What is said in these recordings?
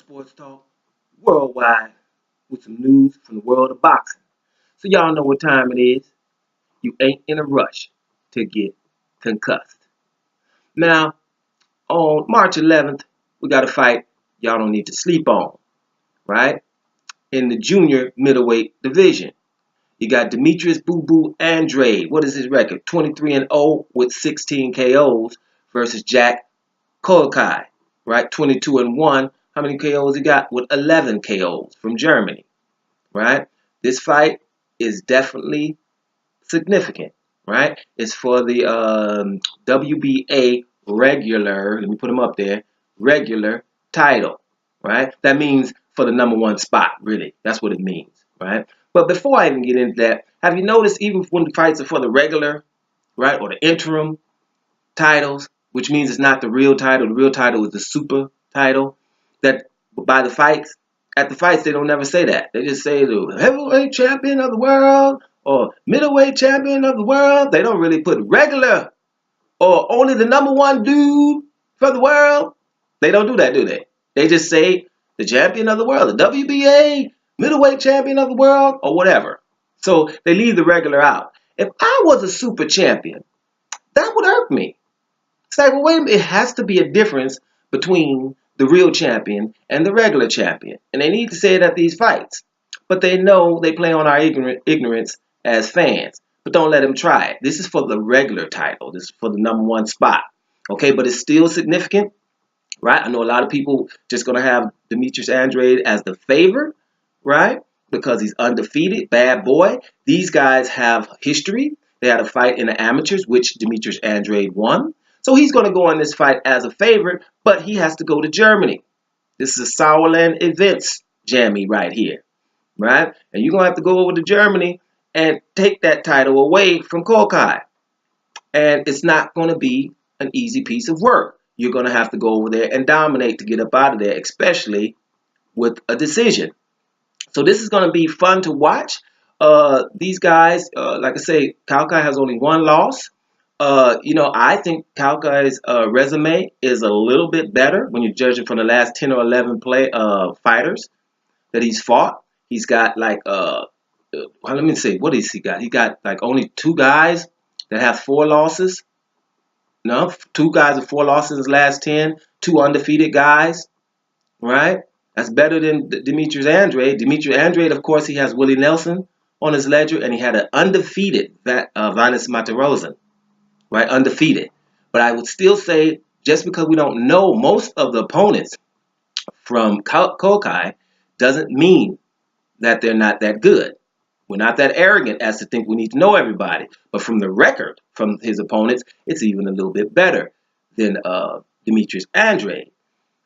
sports talk worldwide with some news from the world of boxing. So y'all know what time it is. You ain't in a rush to get concussed. Now, on March 11th, we got a fight y'all don't need to sleep on, right? In the junior middleweight division. You got Demetrius Boo Boo Andrade. What is his record? 23-0 with 16 KOs versus Jack Culcay, right? 22-1. How many KOs he got? With 11 KOs from Germany, right? This fight is definitely significant, right? It's for the WBA regular, let me put them up there, regular title, right? That means for the #1 spot, really. That's what it means, right? But before I even get into that, have you noticed even when the fights are for the regular, right, or the interim titles, which means it's not the real title is the super title, that by the fights, at the fights, they don't never say that. They just say the heavyweight champion of the world or middleweight champion of the world. They don't really put regular or only the #1 dude for the world. They don't do that, do they? They just say the champion of the world, the WBA middleweight champion of the world, or whatever. So they leave the regular out. If I was a super champion, that would irk me. It's like, well, wait a minute, it has to be a difference between the real champion and the regular champion. And they need to say it at these fights. But they know they play on our ignorance as fans. But don't let them try it. This is for the regular title. This is for the #1 spot. Okay, but it's still significant, right? I know a lot of people just going to have Demetrius Andrade as the favorite, right? Because he's undefeated, bad boy. These guys have history. They had a fight in the amateurs, which Demetrius Andrade won. So he's going to go in this fight as a favorite, but he has to go to Germany. This is a Sauerland events jammy right here, right? And you're going to have to go over to Germany and take that title away from Culcay. And it's not going to be an easy piece of work. You're going to have to go over there and dominate to get up out of there, especially with a decision. So this is going to be fun to watch. These guys, like I say, Culcay has only one loss. I think Culcay's resume is a little bit better when you're judging from the last 10 or 11 fighters that he's fought. He's got like, let me see, what has he got? He got like only 2 guys that have 4 losses. No, 2 guys with 4 losses in his last 10, 2 undefeated guys, right? That's better than Demetrius Andrade. Demetrius Andrade, of course, he has Willie Nelson on his ledger, and he had an undefeated Vanis Matarosen, right? Undefeated. But I would still say, just because we don't know most of the opponents from Culcay doesn't mean that they're not that good. We're not that arrogant as to think we need to know everybody. But from the record from his opponents, it's even a little bit better than Demetrius Andrade.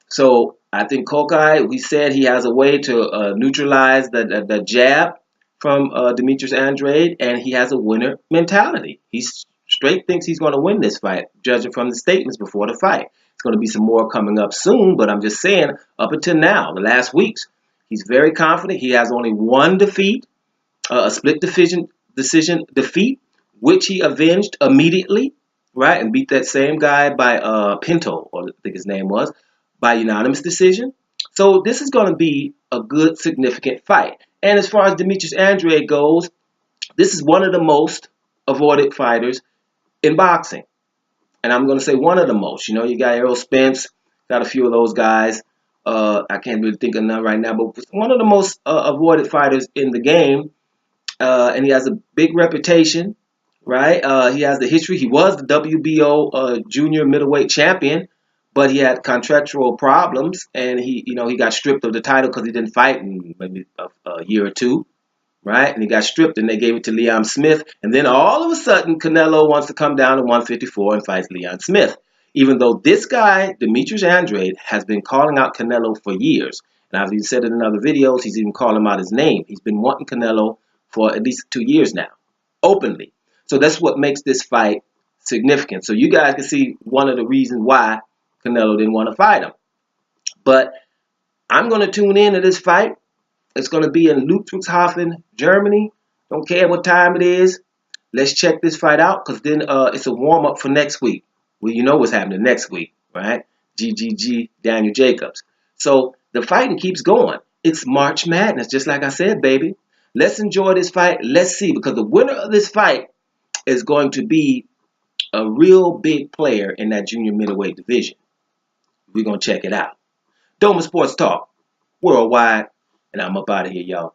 So I think Culcay, we said he has a way to neutralize the jab from Demetrius Andrade, and he has a winner mentality. He straight thinks he's going to win this fight, judging from the statements before the fight. It's going to be some more coming up soon, but I'm just saying, up until now, the last weeks, he's very confident. He has only one defeat, a split decision defeat, which he avenged immediately, right, and beat that same guy by Pinto, or I think his name was, by unanimous decision. So this is going to be a good, significant fight. And as far as Demetrius Andrade goes, this is one of the most avoided fighters in boxing. And I'm going to say one of the most. You know, you got Errol Spence, got a few of those guys. I can't really think of none right now, but one of the most avoided fighters in the game. And he has a big reputation, right? He has the history. He was the WBO junior middleweight champion, but he had contractual problems, and he got stripped of the title because he didn't fight in maybe a year or 2, right? And he got stripped, and they gave it to Leon Smith. And then all of a sudden, Canelo wants to come down to 154 and fights Leon Smith, even though this guy, Demetrius Andrade, has been calling out Canelo for years. And I've even said it in other videos, he's even calling him out his name. He's been wanting Canelo for at least 2 years now, openly. So that's what makes this fight significant. So you guys can see one of the reasons why Canelo didn't want to fight him. But I'm going to tune in to this fight. It's going to be in Ludwigshafen, Germany. Don't care what time it is. Let's check this fight out, because then it's a warm-up for next week. Well, you know what's happening next week, right? GGG, Daniel Jacobs. So the fighting keeps going. It's March Madness, just like I said, baby. Let's enjoy this fight. Let's see, because the winner of this fight is going to be a real big player in that junior middleweight division. We're going to check it out. Doma Sports Talk, worldwide, and I'm up out of here, y'all.